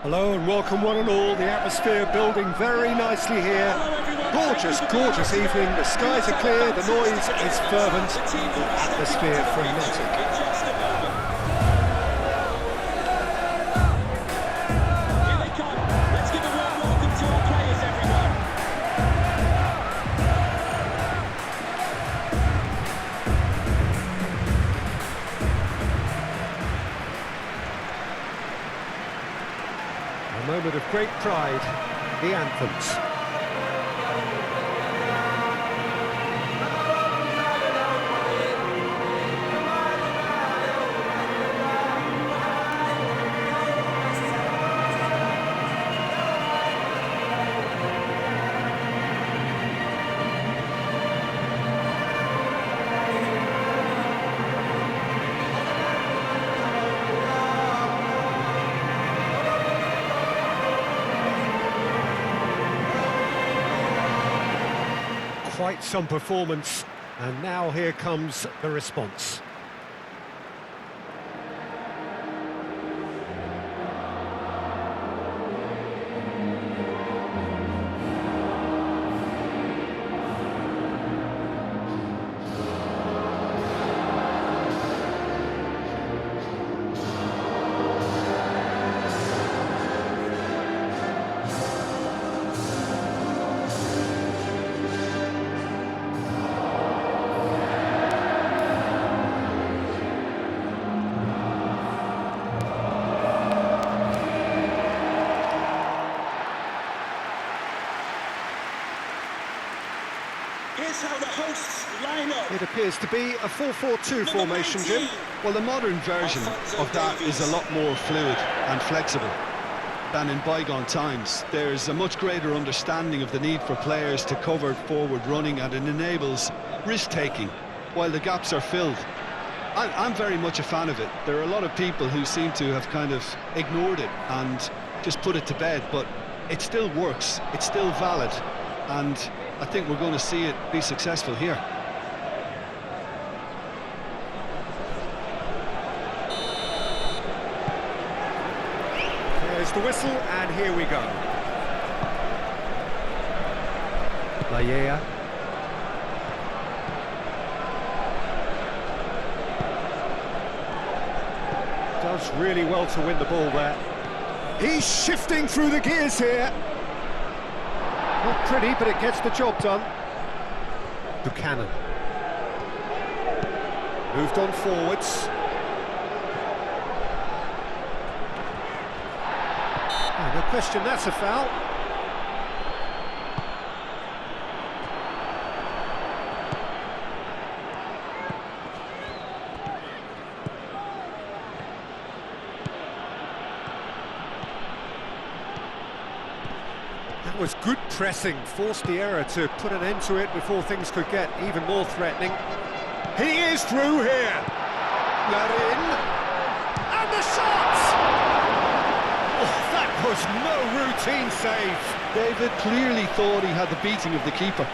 Hello and welcome one and all. The atmosphere building very nicely here. Gorgeous, gorgeous evening. The skies are clear, the noise is fervent, the atmosphere frenetic. A moment of great pride, the anthems. Quite some performance, and now here comes the response. Here's how the hosts line up. It appears to be a 4-4-2 formation, Jim. Well, the modern version of that is a lot more fluid and flexible than in bygone times. There's a much greater understanding of the need for players to cover forward running, and it enables risk-taking while the gaps are filled. I'm very much a fan of it. There are a lot of people who seem to have kind of ignored it and just put it to bed, but it still works, it's still valid, and I think we're going to see it be successful here. There's the whistle, and here we go. Laya. Does really well to win the ball there. He's shifting through the gears here. Not pretty, but it gets the job done. Buchanan. Moved on forwards. Oh, no question, that's a foul. That was good pressing, forced the error to put an end to it before things could get even more threatening. He is through here. Larin. And the shot! Oh, that was no routine save. David clearly thought he had the beating of the keeper.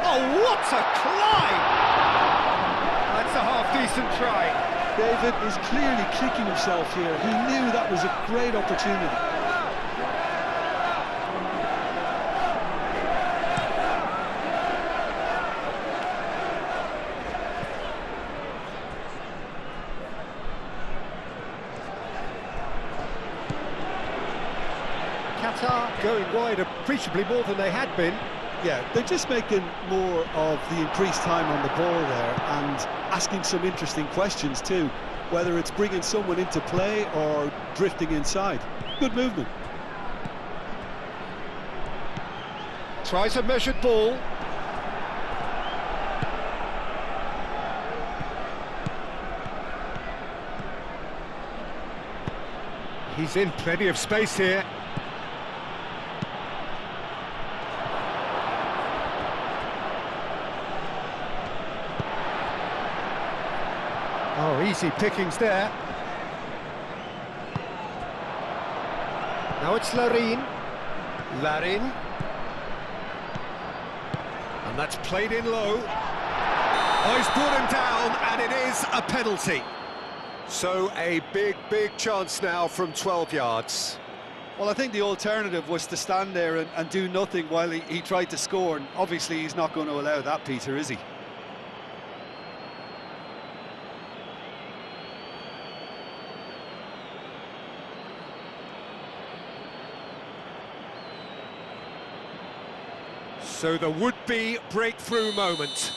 Oh, what a climb! That's a half-decent try. David is clearly kicking himself here. He knew that was a great opportunity. Qatar going wide appreciably more than they had been. Yeah, they're just making more of the increased time on the ball there and asking some interesting questions too, whether it's bringing someone into play or drifting inside. Good movement. Tries a measured ball. He's in plenty of space here. Oh, easy pickings there. Now it's Larin. Larin. And that's played in low. Oh, he's brought him down, and it is a penalty. So a big, big chance now from 12 yards. Well, I think the alternative was to stand there and do nothing while he tried to score, and obviously he's not going to allow that, Peter, is he? So the would-be breakthrough moment.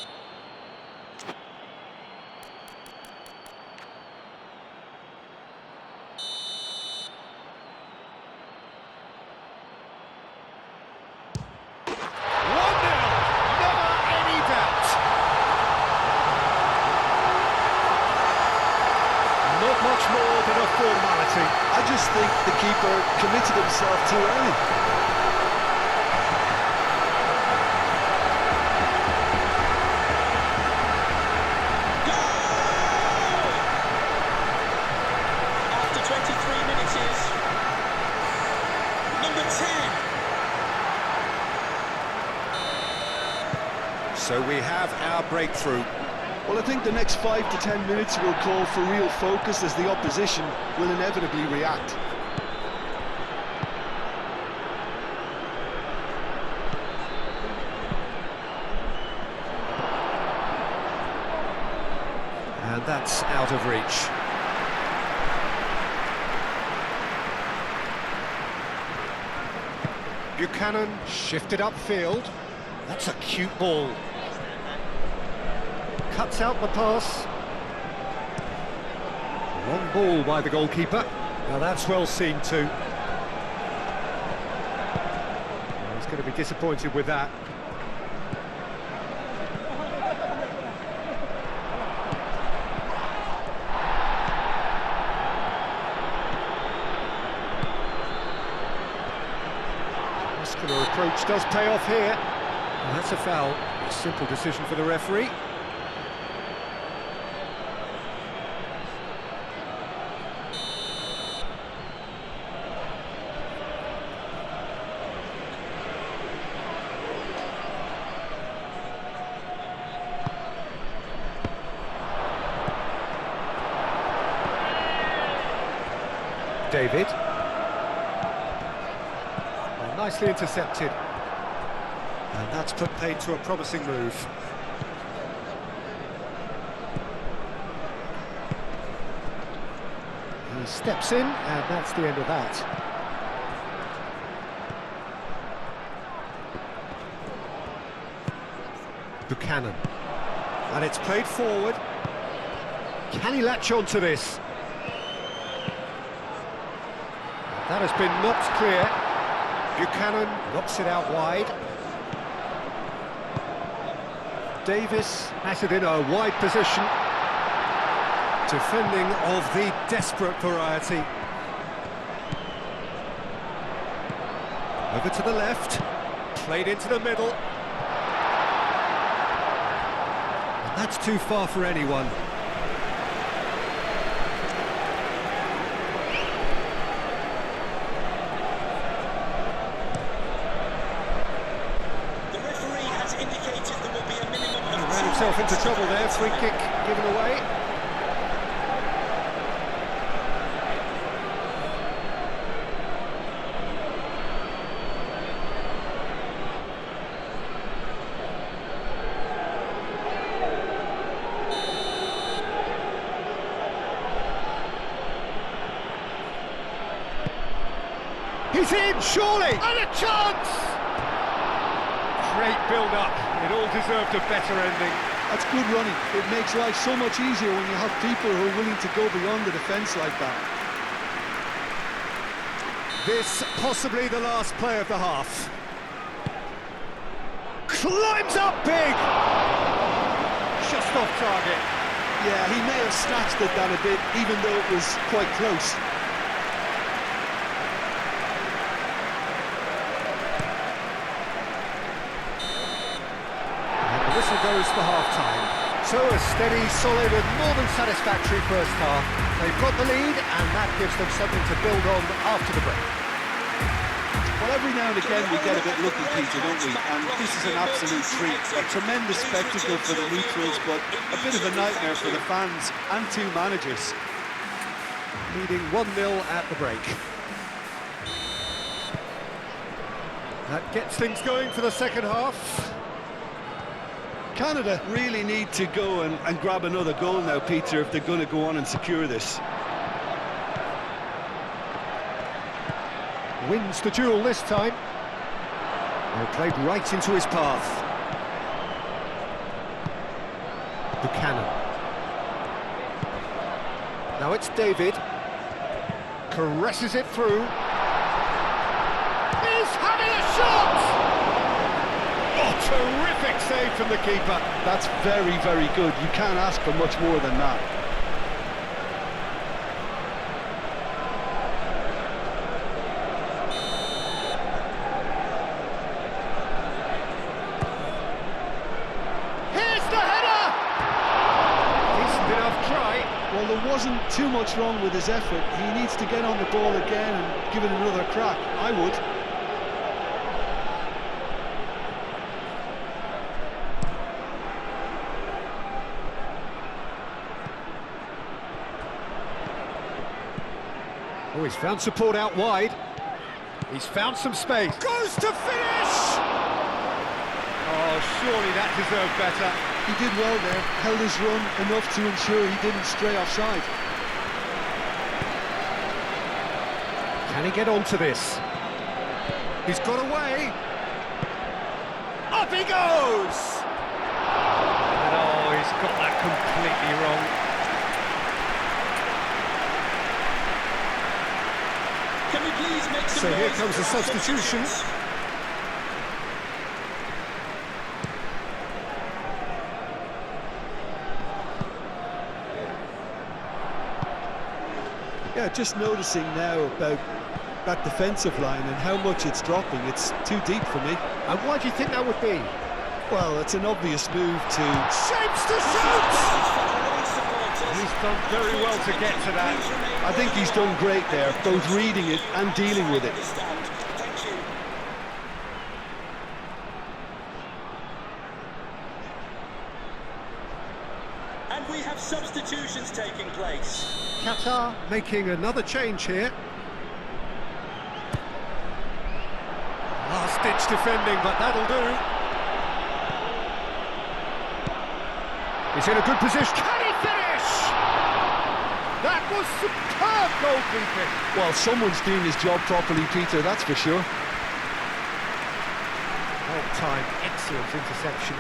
I just think the keeper committed himself too early. Goal! After 23 minutes is number 10. So we have our breakthrough. Well, I think the next 5 to 10 minutes will call for real focus as the opposition will inevitably react. And that's out of reach. Buchanan shifted upfield. That's a cute ball. Cuts out the pass. Long ball by the goalkeeper. Now that's well seen too. Well, he's going to be disappointed with that. Muscular approach does pay off here. Well, that's a foul. A simple decision for the referee. David. Well, nicely intercepted. And that's put paid to a promising move. He steps in, and that's the end of that. Buchanan. And it's played forward. Can he latch on to this? That has been knocked clear. Buchanan knocks it out wide. Davis has it in a wide position. Defending of the desperate variety. Over to the left. Played into the middle. And that's too far for anyone. Himself into trouble there, free kick given away. He's in, surely! And a chance! Great build-up. It all deserved a better ending. That's good running. It makes life so much easier when you have people who are willing to go beyond the defence like that. This possibly the last play of the half. Climbs up big! Just off target. Yeah, he may have snatched at that a bit, even though it was quite close. Goes for half-time. So a steady, solid and more than satisfactory first half. They've got the lead and that gives them something to build on after the break. Well, every now and again we get a bit lucky, Peter, don't we? And this is an absolute treat. A tremendous spectacle for the neutrals, but a bit of a nightmare for the fans and two managers. Leading 1-0 at the break. That gets things going for the second half. Canada really need to go and grab another goal now, Peter, if they're going to go on and secure this. Wins the duel this time. They played right into his path. Buchanan. Now it's David. Caresses it through. He's having a shot! Oh, terrific save from the keeper. That's very, very good. You can't ask for much more than that. Well, there wasn't too much wrong with his effort. He needs to get on the ball again and give it another crack. I would. Oh, he's found support out wide. He's found some space. Goes to finish! Oh, surely that deserved better. He did well there, held his run enough to ensure he didn't stray offside. Can he get onto this? He's got away. Up he goes! And oh, he's got that completely wrong. Can we please make some So here noise comes for a our substitution. substitutes? Yeah, just noticing now about that defensive line and how much it's dropping. It's too deep for me. And why do you think that would be? Well, it's an obvious move to... Shapes to shoot! He's done very well to get to that. I think he's done great there, both reading it and dealing with it. Thank you. And we have substitutions taking place. Qatar making another change here. Last-ditch defending, but that'll do. He's in a good position. Can he finish? That was superb goalkeeping. Well, someone's doing his job properly, Peter, that's for sure. Well-timed, excellent interception.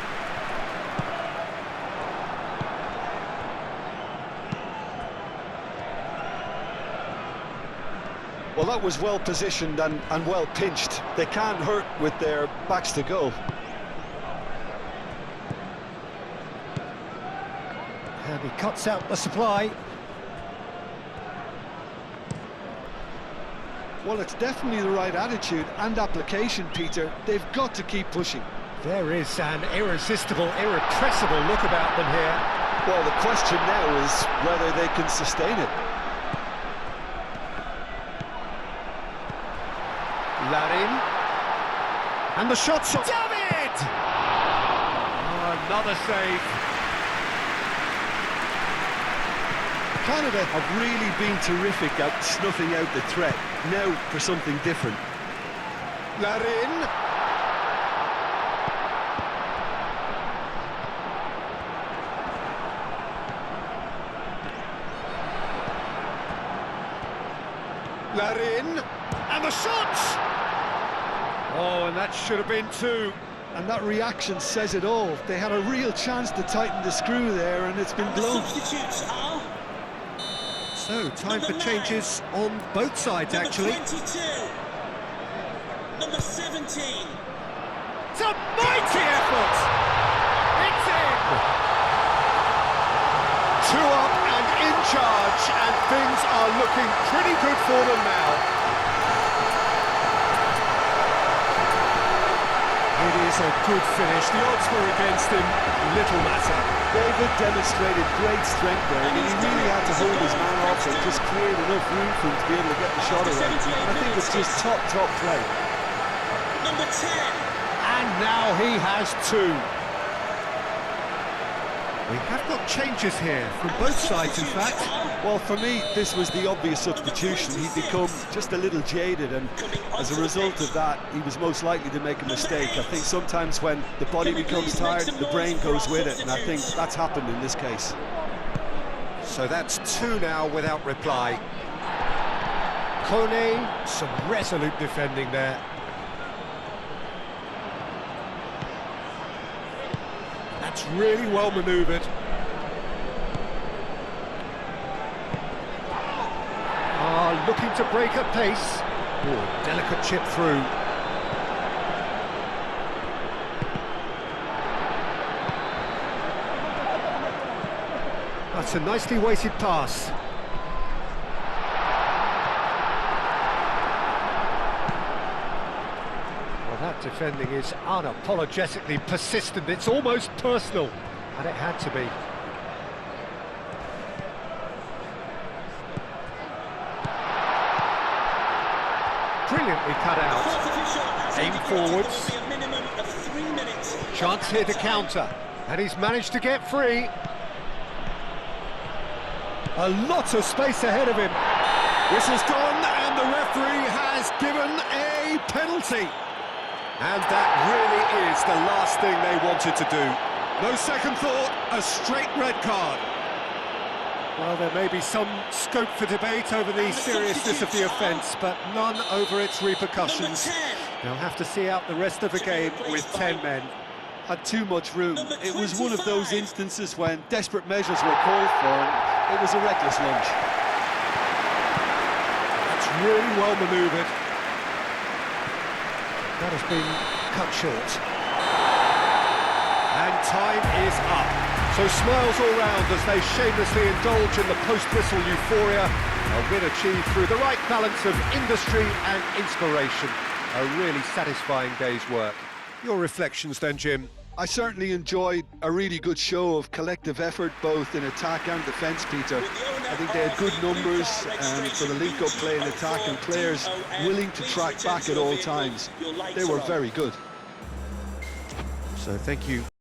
Well, that was well positioned and well pinched. They can't hurt with their backs to goal. And he cuts out the supply. Well, it's definitely the right attitude and application, Peter. They've got to keep pushing. There is an irresistible, irrepressible look about them here. Well, the question now is whether they can sustain it. Larin. And the shot's on. David! Oh, another save. Canada have really been terrific at snuffing out the threat. Now for something different. Larin. Larin. And the shot! Oh, and that should have been two. And that reaction says it all. They had a real chance to tighten the screw there, and it's been blown. Substitutes are So, time for changes on both sides, actually. number 22, number 17. It's a mighty effort! It's in! 2 up and in charge, and things are looking pretty good for them now. It is a good finish. The odds were against him. Little matter. David demonstrated great strength there. I mean, he really had to hold his man off and just cleared enough room for him to be able to get the shot away. I think it's just top play. Number 10. And now he has two. We have got changes here from both sides, in fact. Well, for me, this was the obvious substitution. He'd become just a little jaded, and as a result of that, he was most likely to make a mistake. I think sometimes when the body becomes tired, the brain goes with it, and I think that's happened in this case. So that's two now without reply. Kone, some resolute defending there. That's really well manoeuvred. Looking to break at pace. Oh, delicate chip through. That's a nicely weighted pass. Well, that defending is unapologetically persistent. It's almost personal, and it had to be. Brilliantly cut out. Aim forwards. Chance here to counter, and he's managed to get free. A lot of space ahead of him. Whistle's gone, and the referee has given a penalty. And that really is the last thing they wanted to do. No second thought, a straight red card. Well, there may be some scope for debate over the seriousness of the offence, but none over its repercussions. They'll have to see out the rest of the game with 10 men. Had too much room. It was one of those instances when desperate measures were called for, and it was a reckless lunge. That's really well manoeuvred. That has been cut short. And time is up. So smiles all round as they shamelessly indulge in the post-whistle euphoria. A win achieved through the right balance of industry and inspiration. A really satisfying day's work. Your reflections then, Jim? I certainly enjoyed a really good show of collective effort, both in attack and defence, Peter. I think they had good numbers for the link-up play in attack, and players willing to track back at all times. They were very good. So thank you.